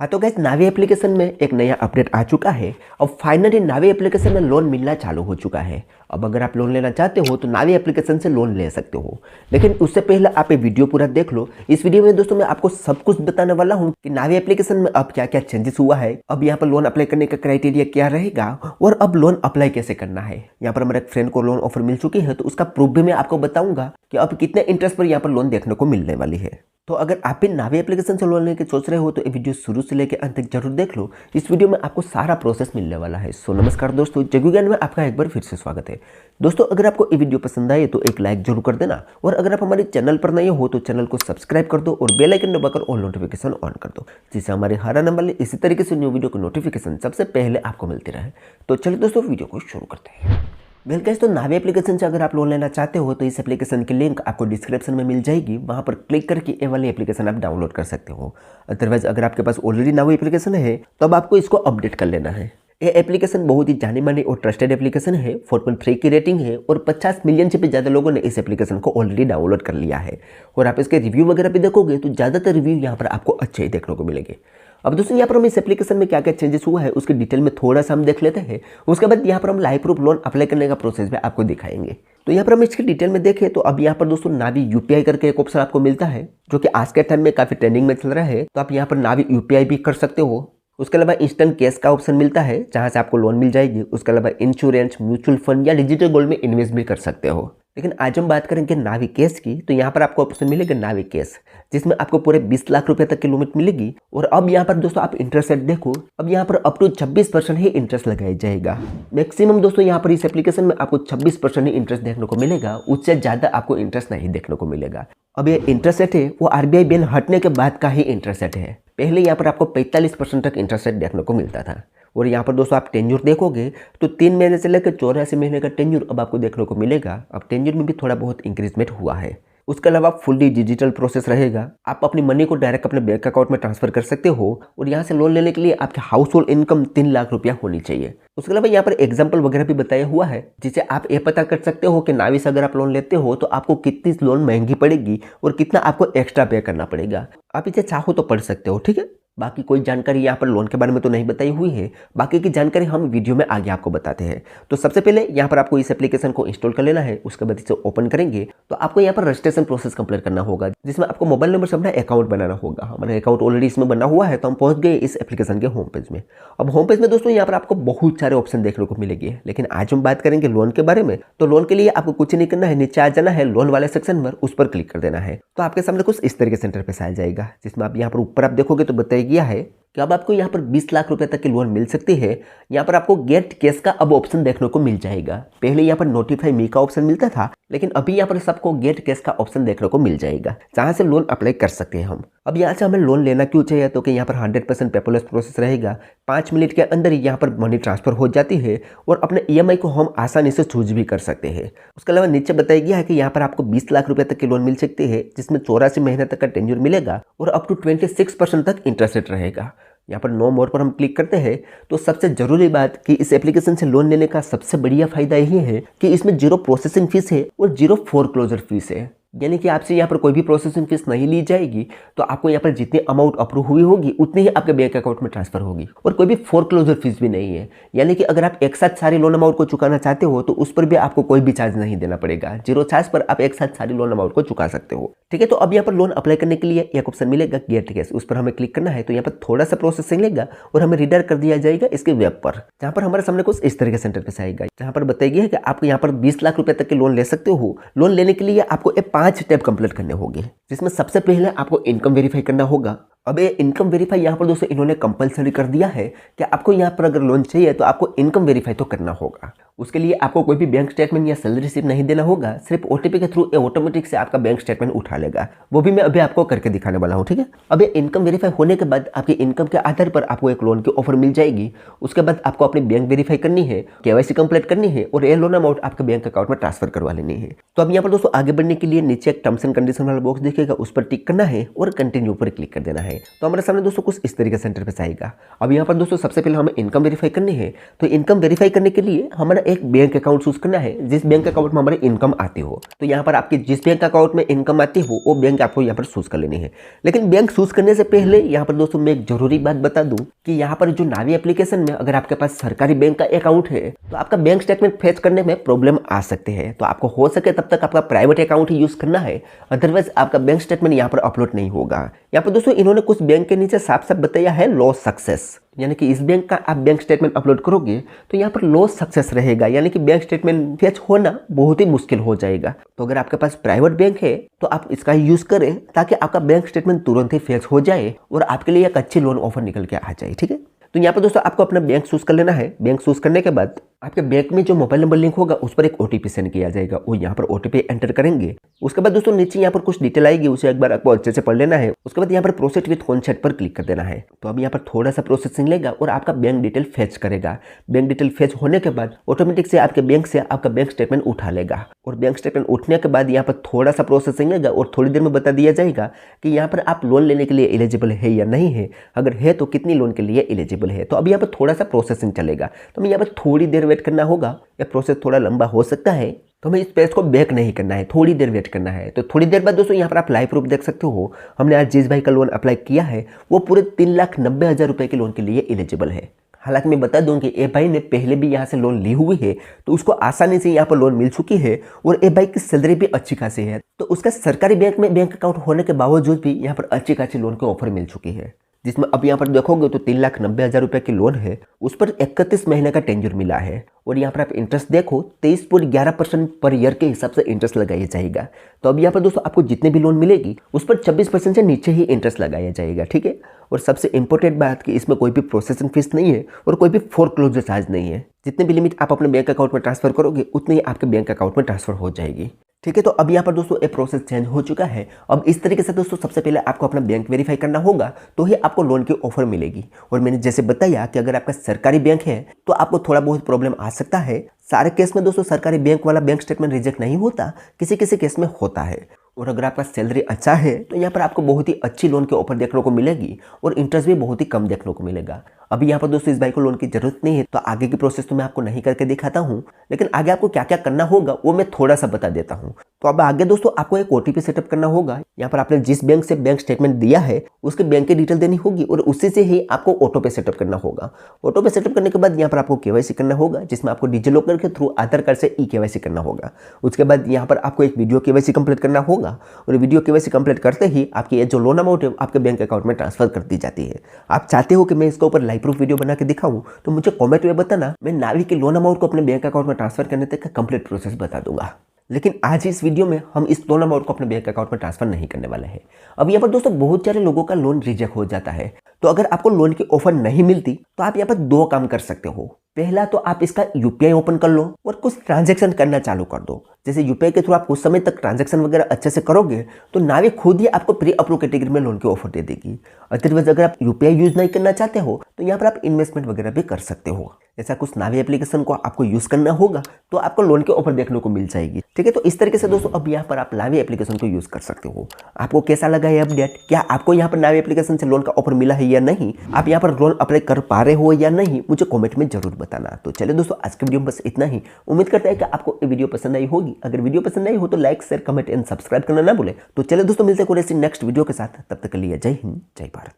हाँ तो गाइस नावी एप्लीकेशन में एक नया अपडेट आ चुका है। अब फाइनली नावी एप्लीकेशन में लोन मिलना चालू हो चुका है। अब अगर आप लोन लेना चाहते हो तो नावी एप्लीकेशन से लोन ले सकते हो, लेकिन उससे पहले आप ये वीडियो पूरा देख लो। इस वीडियो में दोस्तों मैं आपको सब कुछ बताने वाला हूँ कि नावी एप्लीकेशन में अब क्या क्या चेंजेस हुआ है, अब यहाँ पर लोन अप्लाई करने का क्राइटेरिया क्या रहेगा और अब लोन अप्लाई कैसे करना है। यहाँ पर मेरे एक फ्रेंड को लोन ऑफर मिल चुकी है तो उसका प्रूफ भी मैं आपको बताऊंगा कि अब कितने इंटरेस्ट पर यहाँ पर लोन देखने को मिलने वाली है। तो अगर आप भी नावी एप्लीकेशन से लोन लेने की सोच रहे हो तो ये वीडियो शुरू से लेकर अंत तक जरूर देख लो। इस वीडियो में आपको सारा प्रोसेस मिलने वाला है। सो नमस्कार दोस्तों, जग्गू ज्ञान में आपका एक बार फिर से स्वागत है। दोस्तों अगर आपको ये वीडियो पसंद आए तो एक लाइक जरूर कर देना, और अगर आप हमारे चैनल पर नए हो तो चैनल को सब्सक्राइब कर दो और बेल आइकन दबाकर ऑल नोटिफिकेशन ऑन कर दो, जिससे हमारे हर आने वाले इसी तरीके से न्यू वीडियो की नोटिफिकेशन सबसे पहले आपको मिलती रहे। तो चलिए दोस्तों वीडियो को शुरू करते हैं। वेल गाइस, तो नावी एप्लीकेशन से अगर आप लोन लेना चाहते हो तो इस एप्लीकेशन की लिंक आपको डिस्क्रिप्शन में मिल जाएगी। वहां पर क्लिक करके ये वाली एप्लीकेशन आप डाउनलोड कर सकते हो। अदरवाइज अगर आपके पास ऑलरेडी नावी एप्लीकेशन है तो अब आपको इसको अपडेट कर लेना है। ये एप्लीकेशन बहुत ही जानी मानी और ट्रस्टेड एप्लीकेशन है। 4.3 की रेटिंग है और 50 मिलियन से भी ज़्यादा लोगों ने इस एप्लीकेशन को ऑलरेडी डाउनलोड कर लिया है। और आप इसके रिव्यू वगैरह भी देखोगे तो ज़्यादातर रिव्यू यहाँ पर आपको अच्छे ही देखने को मिलेंगे। अब दोस्तों यहाँ पर हम इस एप्लीकेशन में क्या क्या चेंजेस हुआ है उसकी डिटेल में थोड़ा सा हम देख लेते हैं। उसके बाद यहाँ पर हम लाइव प्रूफ लोन अप्लाई करने का प्रोसेस भी आपको दिखाएंगे। तो यहाँ पर हम इसकी डिटेल में देखें तो अब यहाँ पर दोस्तों नावी यूपीआई करके एक ऑप्शन आपको मिलता है, जो कि आज के टाइम में काफ़ी ट्रेंडिंग में चल रहा है। तो आप यहाँ पर नावी यूपीआई भी कर सकते हो। उसके अलावा इंस्टेंट कैश का ऑप्शन मिलता है जहाँ से आपको लोन मिल जाएगी। उसके अलावा इंश्योरेंस, म्यूचुअल फंड या डिजिटल गोल्ड में इन्वेस्ट भी कर सकते हो। लेकिन आज हम बात करेंगे नावी कैश की, तो यहाँ पर आपको ऑप्शन मिलेगा नावी कैश, जिसमें आपको पूरे 20 लाख रुपए तक की लिमिट मिलेगी। और अब यहाँ पर दोस्तों आप इंटरेस्ट रेट देखो, अब यहाँ पर अप टू 26% ही इंटरेस्ट लगाया जाएगा। मैक्सिमम दोस्तों यहाँ पर इस एप्लीकेशन में आपको 26% ही इंटरेस्ट देखने को मिलेगा, उससे ज़्यादा आपको इंटरेस्ट नहीं देखने को मिलेगा। अब ये इंटरेस्ट रेट है वो आरबीआई बैन हटने के बाद का ही इंटरेस्ट रेट है। पहले यहाँ पर आपको 45% तक इंटरेस्ट रेट देखने को मिलता था। और यहाँ पर दोस्तों आप टेन्योर देखोगे तो 3 महीने से लेकर 84 महीने का टेन्योर अब आपको देखने को मिलेगा। अब टेन्योर में भी थोड़ा बहुत इंक्रीजमेंट हुआ है। उसके अलावा फुल्ली डिजिटल प्रोसेस रहेगा। आप अपनी मनी को डायरेक्ट अपने बैंक अकाउंट में ट्रांसफर कर सकते हो। और यहाँ से लोन लेने के लिए आपके हाउस होल्ड इनकम 3 लाख रुपया होनी चाहिए। उसके अलावा यहाँ पर एग्जाम्पल वगैरह भी बताया हुआ है, जिससे आप ये पता कर सकते हो कि नावी से अगर आप लोन लेते हो तो आपको कितनी लोन महंगी पड़ेगी और कितना आपको एक्स्ट्रा पे करना पड़ेगा। आप इसे चाहो तो पढ़ सकते हो, ठीक है। बाकी कोई जानकारी यहाँ पर लोन के बारे में तो नहीं बताई हुई है, बाकी की जानकारी हम वीडियो में आगे आपको बताते हैं। तो सबसे पहले यहाँ पर आपको इस एप्लीकेशन को इंस्टॉल कर लेना है। उसके बाद इसे ओपन करेंगे तो आपको यहाँ पर रजिस्ट्रेशन प्रोसेस कंप्लीट करना होगा, जिसमें आपको मोबाइल नंबर से अपना अकाउंट बनाना होगा। हमारा अकाउंट ऑलरेडी इसमें बना हुआ है तो हम पहुंच गए इस एप्लीकेशन के होम पेज में। अब होम पेज में दोस्तों यहाँ पर आपको बहुत सारे ऑप्शन देखने को मिलेंगे, लेकिन आज हम बात करेंगे लोन के बारे में। तो लोन के लिए आपको कुछ नहीं करना है, नीचे आ जाना है लोन वाले सेक्शन पर, उस पर क्लिक कर देना है। तो आपके सामने कुछ इस तरीके से इंटरफेस आ जाएगा, जिसमें आप यहाँ पर ऊपर आप देखोगे तो बताया गया है कि अब आपको यहाँ पर 20 लाख रुपए तक की लोन मिल सकती है। यहाँ पर आपको गेट कैश का अब ऑप्शन देखने को मिल जाएगा। पहले यहाँ पर नोटिफाई मी का ऑप्शन मिलता था, लेकिन अभी यहाँ पर सबको गेट कैश का ऑप्शन देखने को मिल जाएगा, जहाँ से लोन अप्लाई कर सकते हैं हम। अब यहाँ से हमें लोन लेना क्यों चाहिए, तो कि यहाँ पर 100% पेपरलेस प्रोसेस रहेगा। 5 मिनट के अंदर ही यहाँ पर मनी ट्रांसफर हो जाती है और अपने ईएमआई को हम आसानी से चूज भी कर सकते हैं। उसके अलावा नीचे बताया गया है कि यहाँ पर आपको 20 लाख रुपए तक की लोन मिल सकती है, जिसमें 84 महीने तक का टेन्योर मिलेगा और अप टू 26% तक इंटरेस्ट रेट रहेगा। यहाँ पर नो मोर पर हम क्लिक करते हैं तो सबसे जरूरी बात कि इस एप्लीकेशन से लोन लेने का सबसे बढ़िया फायदा यही है कि इसमें 0 प्रोसेसिंग फीस है और 0 फोरक्लोजर फीस है। यानी कि आपसे यहाँ पर कोई भी प्रोसेसिंग फीस नहीं ली जाएगी। तो आपको यहाँ पर जितनी अमाउंट अप्रूव हुई होगी उतनी ही आपके बैंक अकाउंट में ट्रांसफर होगी, और कोई भी फोरक्लोजर फीस भी नहीं है। यानी कि अगर आप एक साथ सारी लोन अमाउंट को चुकाना चाहते हो तो उस पर भी आपको कोई भी चार्ज नहीं देना पड़ेगा। 0 चार्ज पर आप एक साथ सारी लोन अमाउंट को चुका सकते हो, ठीक है। तो अब यहाँ पर लोन अप्लाई करने के लिए एक ऑप्शन मिलेगा गेट कैश, उस पर हमें क्लिक करना है। तो यहाँ पर थोड़ा सा प्रोसेसिंग लेगा और हमें रीडायरेक्ट कर दिया जाएगा इसके वेब पर, जहाँ पर हमारे सामने कुछ इस तरीके से इंटरफेस आएगा, जहाँ पर बताएगी कि आप यहाँ पर 20 लाख रुपए तक की लोन ले सकते हो। लोन लेने के लिए आपको 5 स्टेप कंप्लीट करने होंगे, जिसमें सबसे पहले आपको इनकम वेरीफाई करना होगा। अब ये इनकम वेरीफाई यहाँ पर दोस्तों इन्होंने कंपलसरी कर दिया है कि आपको यहाँ पर अगर लोन चाहिए तो आपको इनकम वेरीफाई तो करना होगा। उसके लिए आपको कोई भी बैंक स्टेटमेंट या सैलरी रिसीप्ट नहीं देना होगा, सिर्फ ओटीपी के थ्रू ये ऑटोमेटिक से आपका बैंक स्टेटमेंट उठा लेगा। वो भी मैं अभी आपको करके दिखाने वाला हूँ, ठीक है। अब ये इनकम वेरीफाई होने के बाद आपकी इनकम के आधार पर आपको एक लोन की ऑफर मिल जाएगी। उसके बाद आपको अपनी बैंक वेरीफाई करनी है, केवाईसी कंप्लीट करनी है और ये लोन अमाउंट आपके बैंक अकाउंट में ट्रांसफर करवा लेनी है। तो अब यहाँ पर दोस्तों आगे बढ़ने के लिए नीचे एक टर्म्स एंड कंडीशन वाला बॉक्स दिखेगा, उस पर टिक करना है और कंटिन्यू पर क्लिक कर देना है। तो हमारे सामने दोस्तों कुछ इस तरीके से इंटरफेस आएगा। अब यहाँ पर दोस्तों सबसे पहले हमें इनकम वेरीफाई करनी है। तो इनकम वेरीफाई करने के लिए हमारा एक बैंक अकाउंट चूज करना है जिस बैंक अकाउंट में हमारी इनकम आती हो। तो यहाँ पर आपके जिस बैंक अकाउंट में इनकम आती हो वो बैंक आपको यहाँ पर चूज कर लेनी है। लेकिन बैंक चूज करने से पहले यहाँ पर दोस्तों मैं एक जरूरी बात बता दूं कि यहाँ पर जो नावी एप्लीकेशन में अगर आपके पास सरकारी बैंक का अकाउंट है तो आपका बैंक स्टेटमेंट फेच करने में प्रॉब्लम आ सकते हैं। तो आपको हो सके तब तक आपका प्राइवेट अकाउंट ही यूज करना है, अदरवाइज आपका बैंक स्टेटमेंट यहाँ पर अपलोड नहीं होगा। यहाँ पर दोस्तों इन्होंने कुछ बैंक के नीचे साफ साफ बताया है लो सक्सेस, यानी कि इस बैंक का आप बैंक स्टेटमेंट अपलोड करोगे तो यहाँ पर लो सक्सेस रहेगा, यानी कि बैंक स्टेटमेंट फेच होना बहुत ही मुश्किल हो जाएगा। तो अगर आपके पास प्राइवेट बैंक है तो आप इसका ही यूज करें ताकि आपका बैंक स्टेटमेंट तुरंत ही फेच हो जाए और आपके लिए एक अच्छी लोन ऑफर निकल के आ जाए। ठीक है, तो यहाँ पर दोस्तों आपको अपना बैंक चूज कर लेना है। बैंक चूज करने के बाद आपके बैंक में जो मोबाइल नंबर लिंक होगा उस पर एक ओटीपी सेंड किया जाएगा, वो यहाँ पर ओटीपी एंटर करेंगे। उसके बाद दोस्तों नीचे यहाँ पर कुछ डिटेल आएगी, उसे एक बार आपको अच्छे से पढ़ लेना है। उसके बाद यहाँ पर प्रोसेस विथ कॉन्सेप्ट पर क्लिक कर देना है। तो अब यहाँ पर थोड़ा सा प्रोसेसिंग लेगा और आपका बैंक डिटेल फेच करेगा। बैंक डिटेल फेच होने के बाद ऑटोमेटिक से आपके बैंक से आपका बैंक स्टेटमेंट उठा लेगा और बैंक स्टेटमेंट उठने के बाद यहाँ पर थोड़ा सा प्रोसेसिंग लेगा और थोड़ी देर में बता दिया जाएगा कि यहाँ पर आप लोन लेने के लिए एलिजिबल है या नहीं है, अगर है तो कितनी लोन के लिए एलिजिबल है। तो अब यहाँ पर थोड़ा सा प्रोसेसिंग चलेगा, तो हमें यहाँ पर थोड़ी देर वेट करना होगा। यह प्रोसेस थोड़ा लंबा हो सकता है तो हमें इस पेज को बैक नहीं करना है, थोड़ी देर वेट करना है। तो थोड़ी देर बाद दोस्तों यहाँ पर आप लाइव प्रूफ देख सकते हो, हमने आज जिस भाई का लोन अप्लाई किया है वो पूरे 3,90,000 रुपए के लोन के लिए एलिजिबल है। हालांकि मैं बता दूं कि ए भाई ने पहले भी यहाँ से लोन ली हुई है तो उसको आसानी से यहाँ पर लोन मिल चुकी है और ए भाई की सैलरी भी अच्छी खासी है, तो उसका सरकारी बैंक में बैंक अकाउंट होने के बावजूद भी यहाँ पर अच्छी खासी लोन की ऑफर मिल चुकी है, जिसमें अब यहाँ पर देखोगे तो 3,90,000 रुपए की लोन है, उस पर 31 महीने का टेन्योर मिला है और यहाँ पर आप इंटरेस्ट देखो 23.11% पर ईयर के हिसाब से इंटरेस्ट लगाया जाएगा। तो अब यहाँ पर दोस्तों आपको जितने भी लोन मिलेगी उस पर 26% से नीचे ही इंटरेस्ट लगाया जाएगा। ठीक है, और सबसे इंपॉर्टेंट बात कि इसमें कोई भी प्रोसेसिंग फीस नहीं है और कोई भी फोरक्लोजर चार्ज नहीं है। जितने भी लिमिट आप अपने बैंक अकाउंट में ट्रांसफर करोगे उतनी ही आपके बैंक अकाउंट में ट्रांसफर हो जाएगी। ठीक है, तो अब यहाँ पर दोस्तों ये प्रोसेस चेंज हो चुका है। अब इस तरीके से दोस्तों सबसे पहले आपको अपना बैंक वेरीफाई करना होगा तो ही आपको लोन की ऑफर मिलेगी। और मैंने जैसे बताया कि अगर आपका सरकारी बैंक है तो आपको थोड़ा बहुत प्रॉब्लम आ सकता है। सारे केस में दोस्तों सरकारी बैंक वाला बैंक स्टेटमेंट रिजेक्ट नहीं होता, किसी किसी केस में होता है। और अगर आपका सैलरी अच्छा है तो यहाँ पर आपको बहुत ही अच्छी लोन की ऑफर देखने को मिलेगी और इंटरेस्ट भी बहुत ही कम देखने को मिलेगा। अभी यहाँ पर दोस्तों इस भाई को लोन की जरूरत नहीं है तो आगे की प्रोसेस तो मैं आपको नहीं करके दिखाता हूँ, लेकिन आगे आपको क्या क्या करना होगा वो मैं थोड़ा सा बता देता हूँ। तो अब आगे दोस्तों आपको एक ओटीपी सेटअप करना होगा। यहाँ पर आपने जिस बैंक से बैंक स्टेटमेंट दिया है उसके बैंक की डिटेल देनी होगी और उसी से ही आपको ऑटो पे सेटअप करना होगा। ऑटो पे सेटअप करने के बाद यहाँ पर आपको केवाईसी करना होगा, जिसमें आपको डिजिलॉकर के थ्रू आधार कार्ड से ई-केवाईसी करना होगा। उसके बाद यहाँ पर आपको एक वीडियो केवाईसी कंप्लीट करना होगा और वीडियो केवाईसी कंप्लीट करते ही आपकी ये जो लोन अमाउंट है आपके बैंक अकाउंट में ट्रांसफर कर दी जाती है। आप चाहते हो कि मैं इसके ऊपर लाइव प्रूफ वीडियो बना के दिखाऊं तो मुझे कमेंट में बताना, मैं नावी के लोन अमाउंट को अपने बैंक अकाउंट में ट्रांसफर करने तक का कंप्लीट प्रोसेस बता दूंगा। लेकिन आज इस वीडियो में हम इस लोन अमाउंट को अपने बैंक अकाउंट में ट्रांसफर नहीं करने वाले हैं। अब यहाँ पर दोस्तों बहुत सारे लोगों का लोन रिजेक्ट हो जाता है, तो अगर आपको लोन की ऑफर नहीं मिलती तो आप यहाँ पर दो काम कर सकते हो। पहला तो आप इसका यूपीआई ओपन कर लो और कुछ ट्रांजैक्शन करना चालू कर दो। जैसे यूपीआई के थ्रू आप कुछ समय तक ट्रांजैक्शन वगैरह अच्छे से करोगे तो नावी खुद ही आपको प्री अप्रूव कैटेगरी में लोन की ऑफर दे देगी। अदरवाइज अगर आप यूपीआई यूज नहीं करना चाहते हो तो यहाँ पर आप इन्वेस्टमेंट वगैरह भी कर सकते हो। ऐसा कुछ नावी एप्लीकेशन को आपको यूज करना होगा तो आपको लोन की ऑफर देखने को मिल जाएगी। ठीक है, तो इस तरीके से दोस्तों अब यहाँ पर आप नावी एप्लीकेशन को यूज कर सकते हो। आपको कैसा लगा ये अपडेट? क्या आपको यहाँ पर नावी एप्लीकेशन से लोन का ऑफर मिला है या नहीं? आप यहाँ पर लोन अप्लाई कर पा रहे हो या नहीं? मुझे कमेंट में जरूर बताना। तो चलिए दोस्तों आज के वीडियो में बस इतना ही। उम्मीद करता है कि आपको ये वीडियो पसंद आई होगी। अगर वीडियो पसंद आई हो तो like share comment and subscribe करना ना भूले। तो चलिए दोस्तों मिलते हैं कोई ऐसी नेक्स्ट वीडियो के साथ, तब तक के लिए जय हिंद जय भारत।